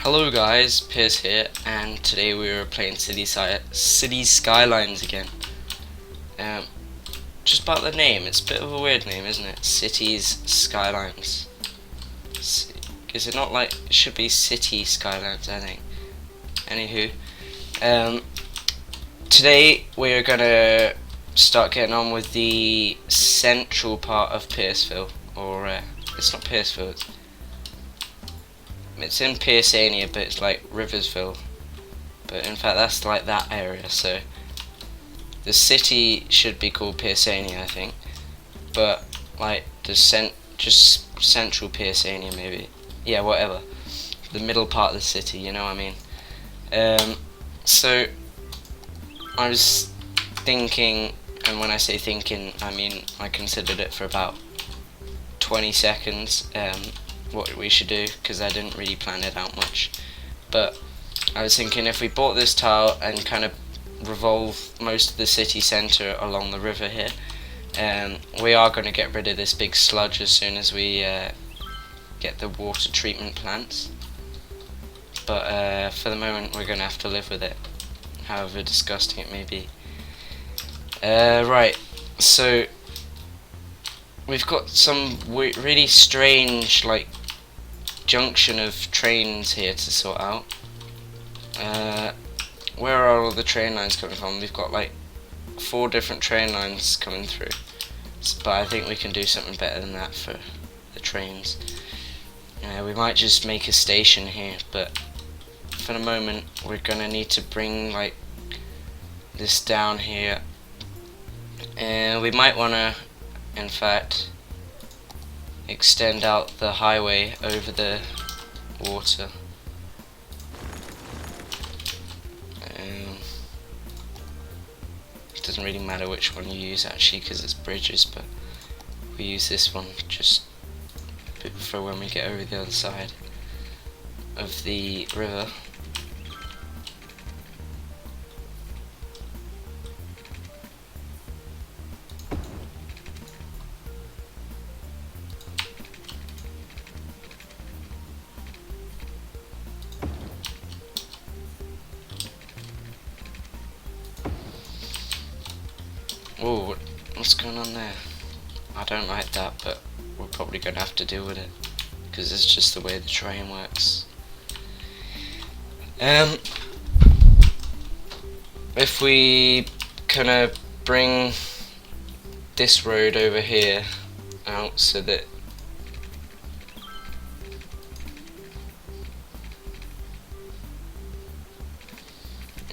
Hello guys, Piers here, and today we are playing City Skylines again. Just about the name, it's a bit of a weird name, isn't it? Cities Skylines. Is it not like, it should be City Skylines, I think. Anywho, today we are gonna start getting on with the central part of Pierceville, or it's not Pierceville, it's in Piercania, but it's like Riversville. But in fact, that's like that area. So the city should be called Piercania, I think. But like just central Piercania, maybe. Yeah, whatever. The middle part of the city, you know what I mean? So I was thinking, and when I say thinking, I mean I considered it for about 20 seconds. What we should do, because I didn't really plan it out much, but I was thinking if we bought this tile and kind of revolve most of the city centre along the river here, we are going to get rid of this big sludge as soon as we get the water treatment plants, but for the moment we're going to have to live with it, however disgusting it may be. Right, so we've got some really strange like junction of trains here to sort out. Where are all the train lines coming from? We've got like 4 different train lines coming through, but I think we can do something better than that for the trains. We might just make a station here, but for the moment we're gonna need to bring like this down here, and we might wanna, in fact, extend out the highway over the water. It doesn't really matter which one you use actually, because it's bridges, but we use this one just for when we get over the other side of the river. Whoa, what's going on there? I don't like that, but we're probably going to have to deal with it, because it's just the way the train works. If we kind of bring this road over here out so that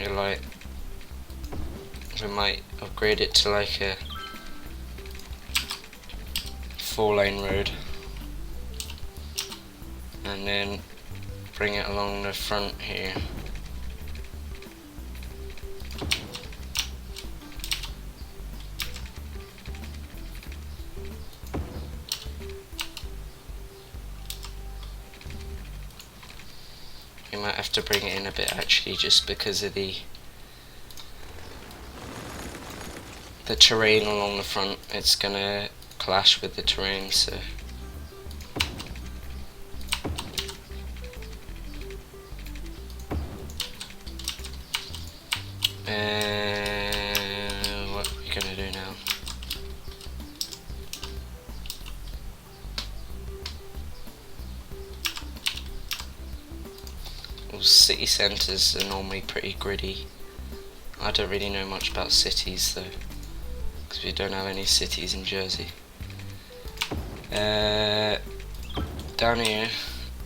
you're like, we might upgrade it to like a 4-lane road, and then bring it along the front here. We might have to bring it in a bit actually, just because of the terrain along the front. It's gonna clash with the terrain, so what are we gonna do now? Well, city centres are normally pretty gritty. I don't really know much about cities though, because we don't have any cities in Jersey. Down here,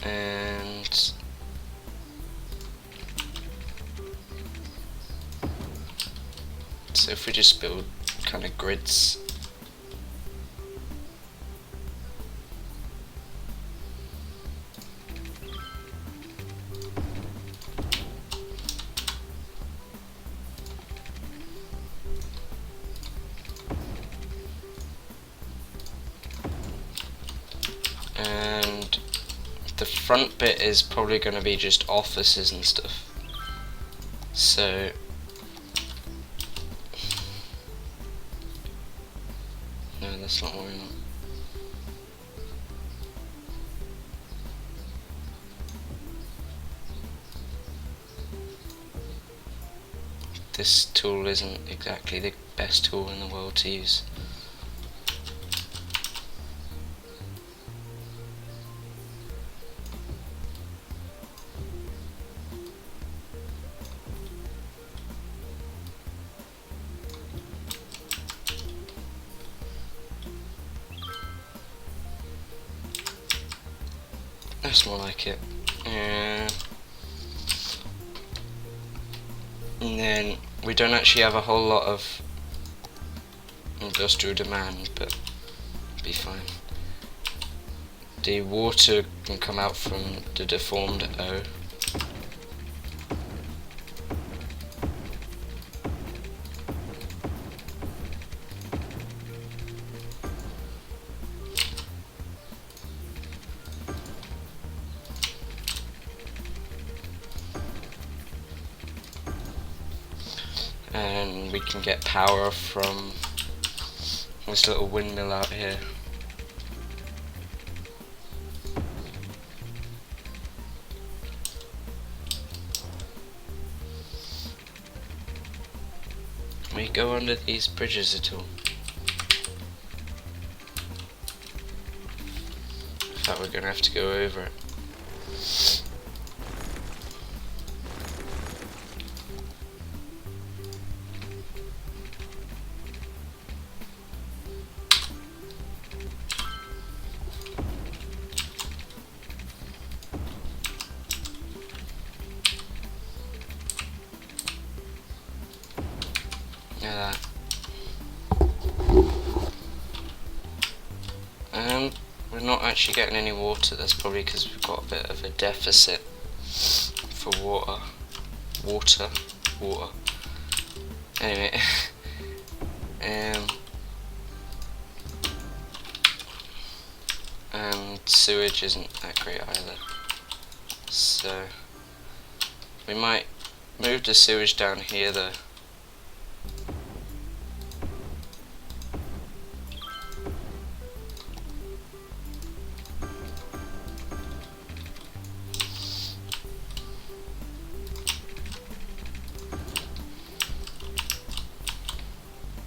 and so if we just build kind of grids, and the front bit is probably going to be just offices and stuff. So no, that's not what we want. this tool isn't exactly the best tool in the world to use. That's more like it. And then we don't actually have a whole lot of industrial demand, but be fine. The water can come out from the deformed O. And we can get power from this little windmill out here. Can we go under these bridges at all? In fact, we're gonna have to go over it. Yeah, we're not actually getting any water. That's probably because we've got a bit of a deficit for water. Anyway, and sewage isn't that great either. So we might move the sewage down here though.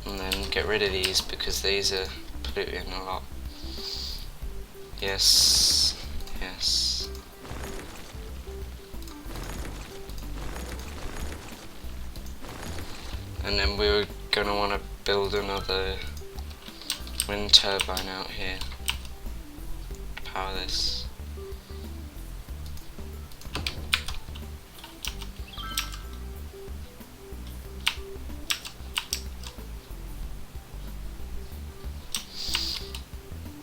And then get rid of these because these are polluting a lot. Yes, yes. And then we were going to want to build another wind turbine out here to power this.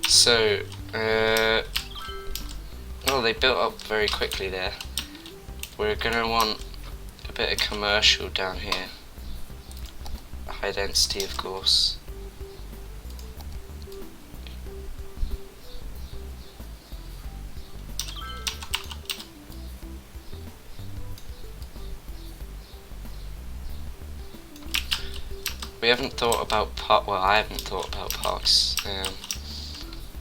So, well, they built up very quickly there. We're going to want a bit of commercial down here. High density, of course. We haven't thought about I haven't thought about parks.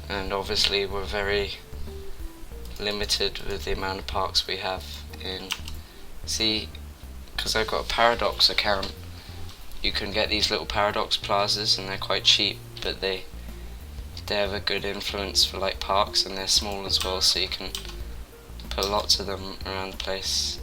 And obviously we're very limited with the amount of parks we have in. See, because I've got a Paradox account, you can get these little Paradox plazas and they're quite cheap, but they have a good influence for like parks, and they're small as well, so you can put lots of them around the place.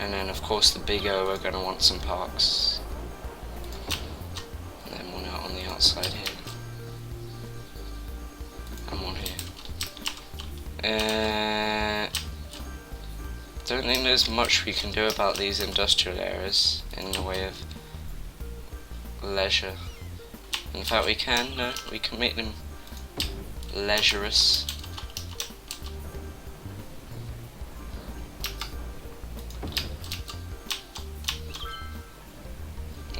And then of course the big O are going to want some parks. And then one out on the outside here. And one here. Don't think there's much we can do about these industrial areas in the way of leisure. In fact we can make them leisurous.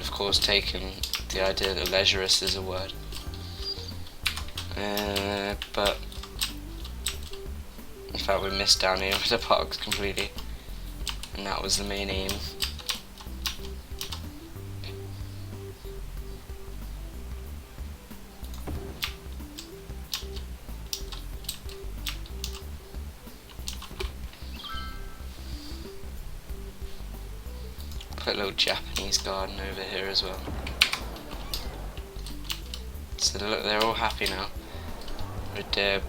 Of course, taking the idea that leisurous is a word. But in fact we missed down here with the parks completely, and that was the main aim. Put a little Japanese garden over here as well. So look, they're all happy now with their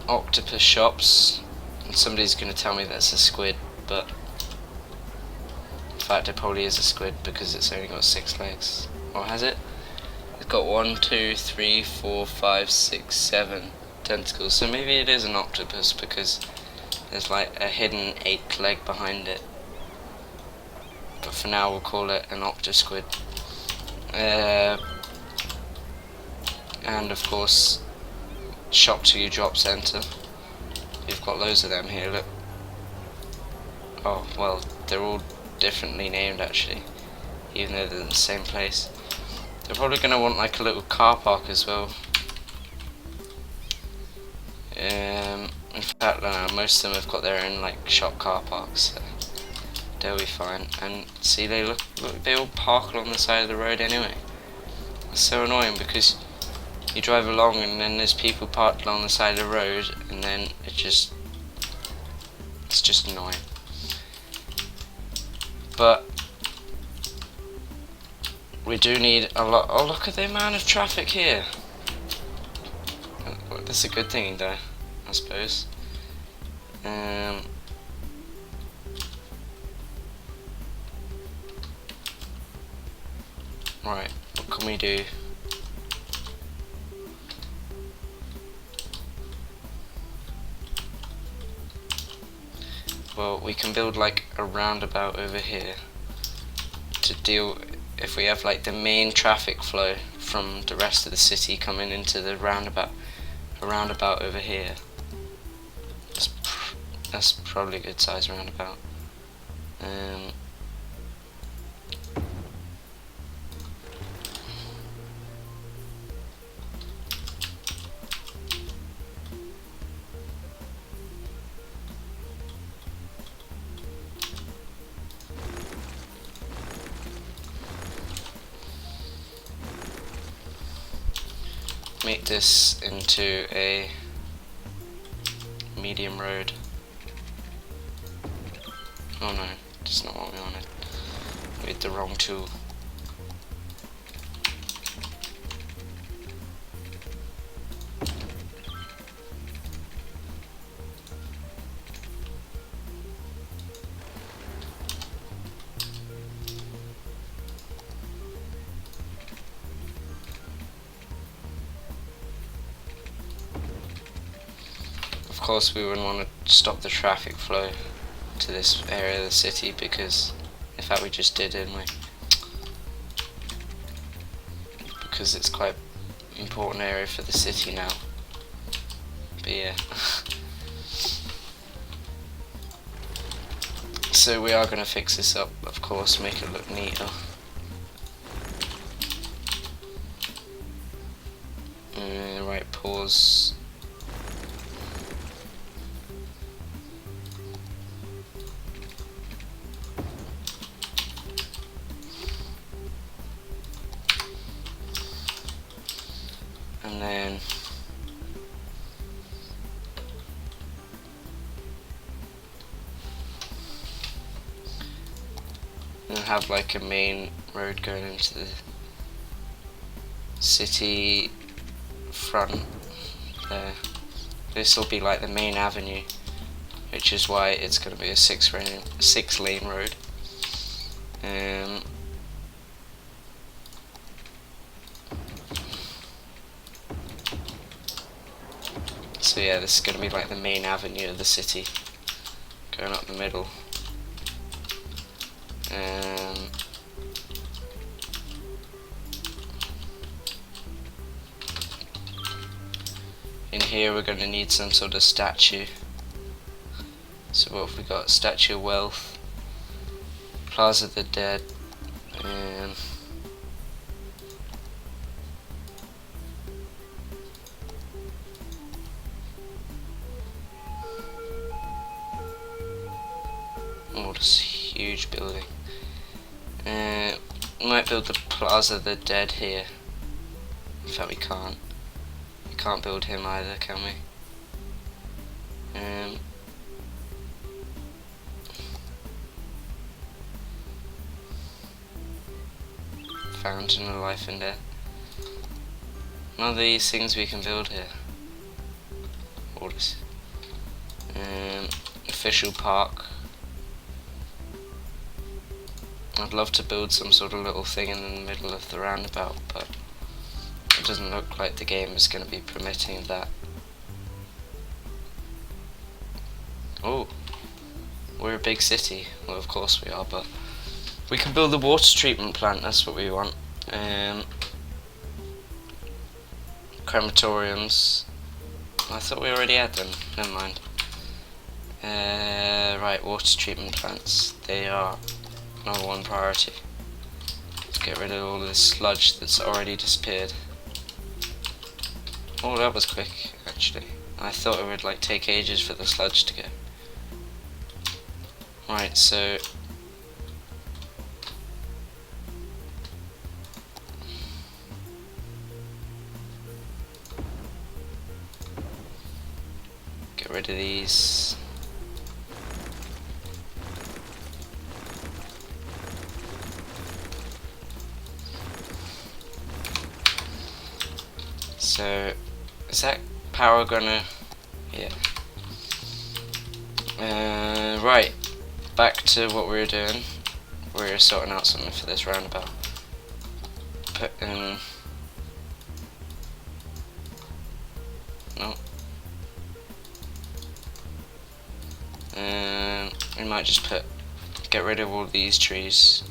octopus shops, and somebody's going to tell me that's a squid, but in fact it probably is a squid because it's only got 6 legs. Or has it? It's got 1, 2, 3, 4, 5, 6, 7 tentacles, so maybe it is an octopus because there's like a hidden 8th leg behind it. But for now we'll call it an octosquid. And of course, shop to drop center. You've got loads of them here, look. Oh, well, they're all differently named actually, even though they're in the same place. They're probably going to want like a little car park as well. In fact, most of them have got their own like shop car parks, so they'll be fine. And see, they look, they all park along the side of the road anyway. It's so annoying because you drive along and then there's people parked along the side of the road, and then it's just annoying. But we do need a lot. Oh, look at the amount of traffic here. That's a good thing though, I suppose. Right, what can we do? Well, we can build like a roundabout over here to deal if we have like the main traffic flow from the rest of the city coming into the roundabout. A roundabout over here. That's probably a good size roundabout. Make this into a medium road. Oh no, that's not what we wanted. We had the wrong tool. Of course we wouldn't want to stop the traffic flow to this area of the city because, in fact we just did, didn't we? Because it's quite an important area for the city now. But yeah. So we are going to fix this up, of course, make it look neater. Right, pause. And then we'll have like a main road going into the city front there. This will be like the main avenue, which is why it's going to be a 6-lane road. So yeah, this is going to be like the main avenue of the city, going up the middle. In here we're going to need some sort of statue. So what have we got? Statue of Wealth, Plaza of the Dead, Oh, this huge building. We might build the Plaza of the Dead here. In fact, we can't. We can't build him either, can we? Fountain of Life and Death. None of these things we can build here. All this. Official park. I'd love to build some sort of little thing in the middle of the roundabout, but it doesn't look like the game is going to be permitting that. Oh, we're a big city. Well, of course we are, but we can build the water treatment plant. That's what we want. Crematoriums. I thought we already had them. Never mind. Right, water treatment plants. They are number one priority. Let's get rid of all this sludge that's already disappeared. Oh, that was quick, actually. I thought it would like take ages for the sludge to go. Right, so get rid of these. So, is that power gonna... yeah. Right, back to what we were doing. We were sorting out something for this roundabout. Put in... no. We might just get rid of all these trees.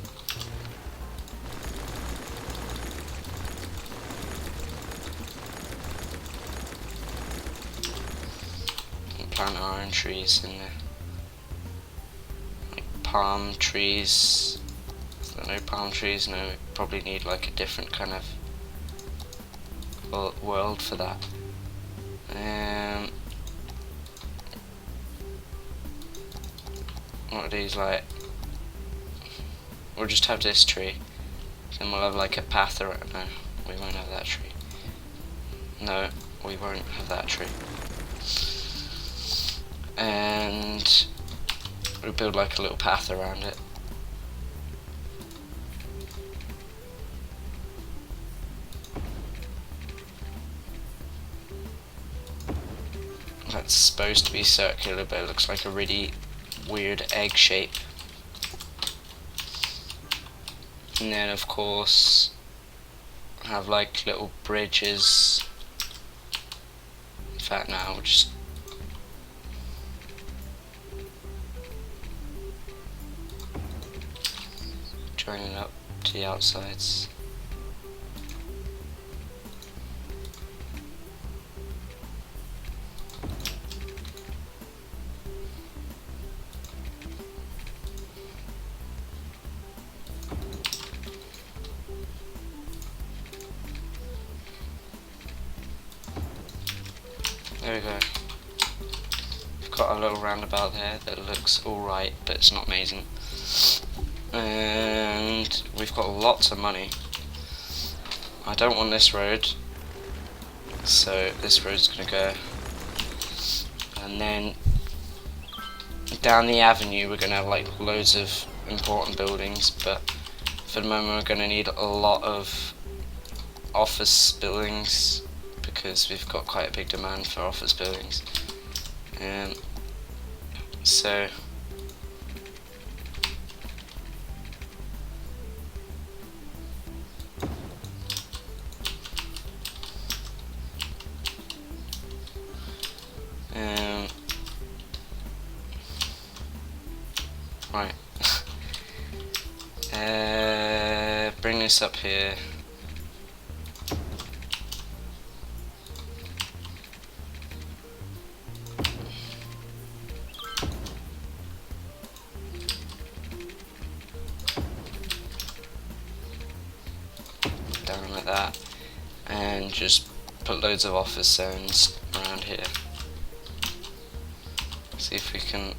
Plant our own trees in there, like palm trees. Is there no palm trees? No, we probably need like a different kind of world for that. What are these like? We'll just have this tree, then we'll have like a path around. No, we won't have that tree. No, we won't have that tree. And we'll build like a little path around it. That's supposed to be circular, but it looks like a really weird egg shape. And then of course have like little bridges. In fact, now we'll just joining up to the outsides. There we go. We've got a little roundabout there that looks alright, but it's not amazing. And we've got lots of money. I don't want this road, so this road's gonna go. And then down the avenue we're gonna have like loads of important buildings, but for the moment we're gonna need a lot of office buildings because we've got quite a big demand for office buildings. So right. Bring this up here. Down like that, and just put loads of office zones around here. See if we can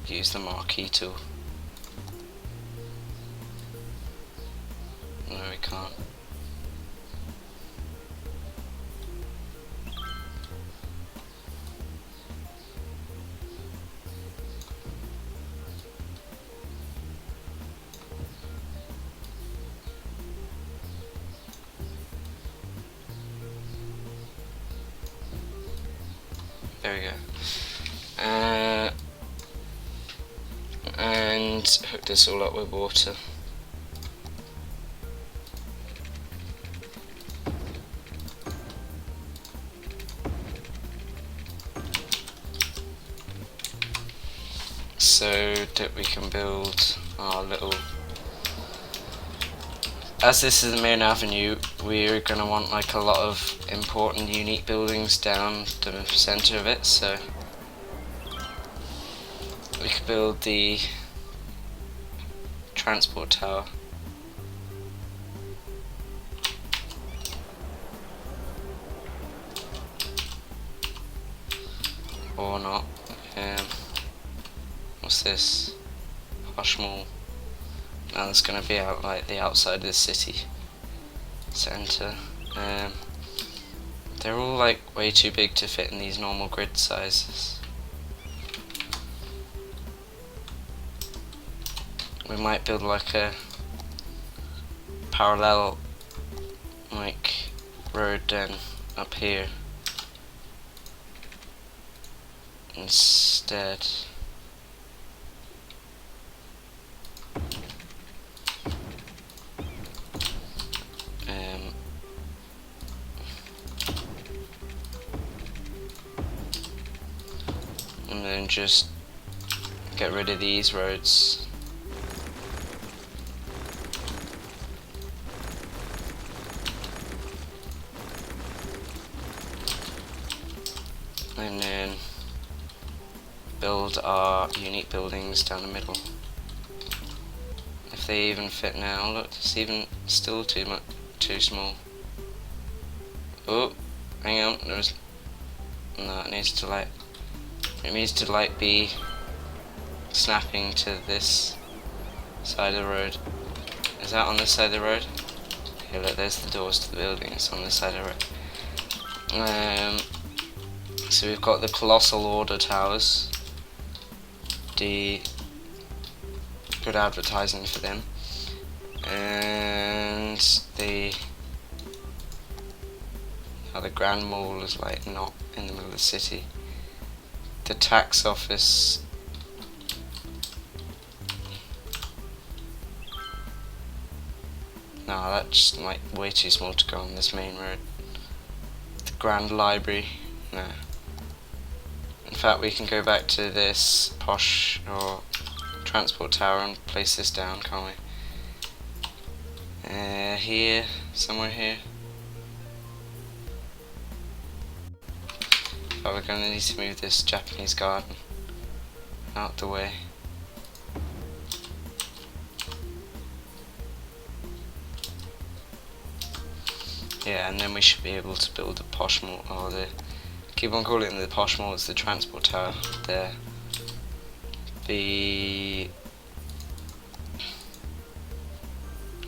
use the marquee tool. No, we can't. There we go. And hook this all up with water. So that we can build our little... As this is the main avenue, we're going to want like a lot of important unique buildings down the centre of it, so we could build the transport tower. Or not. What's this? Posh Mall. Now that's going to be out like the outside of the city centre. They're all like way too big to fit in these normal grid sizes. We might build like a parallel like road then up here instead. And then just get rid of these roads. And then build our unique buildings down the middle. If they even fit now, look, it's even still too small. Oh, hang on, no, it needs to like be snapping to this side of the road. Is that on this side of the road? Okay, look, there's the doors to the building, it's on this side of the road. So we've got the Colossal Order towers. The good advertising for them. And the Grand Mall is like not in the middle of the city. The tax office no, that's like way too small to go on this main road. The Grand Library, no. In fact, we can go back to this posh or transport tower and place this down, can't we? Here, somewhere here. But we're going to need to move this Japanese garden out the way. Yeah, and then we should be able to build the posh mall, or keep on calling it the posh mall, it's the transport tower there. The...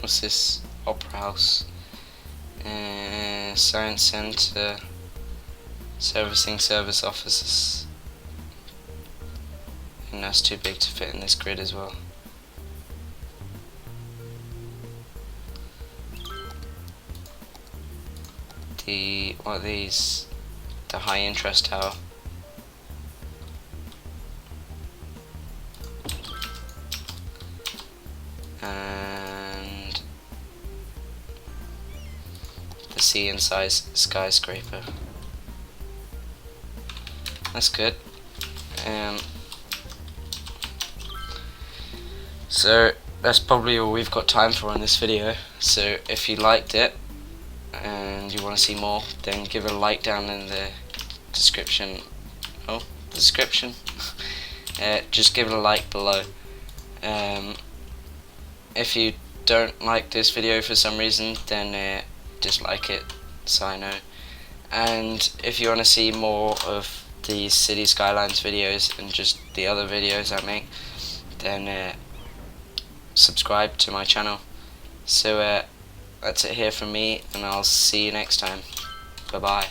what's this? Opera House. Science Centre. Servicing service offices. And that's too big to fit in this grid as well. What are these? The high interest tower. And the sea and size skyscraper. That's good. So that's probably all we've got time for in this video. So if you liked it and you want to see more, then give it a like down in the description. Oh, description. Just give it a like below. If you don't like this video for some reason, then dislike it, so I know. And if you want to see more of these City Skylines videos and just the other videos I make, then subscribe to my channel. So that's it here from me, and I'll see you next time. Bye bye.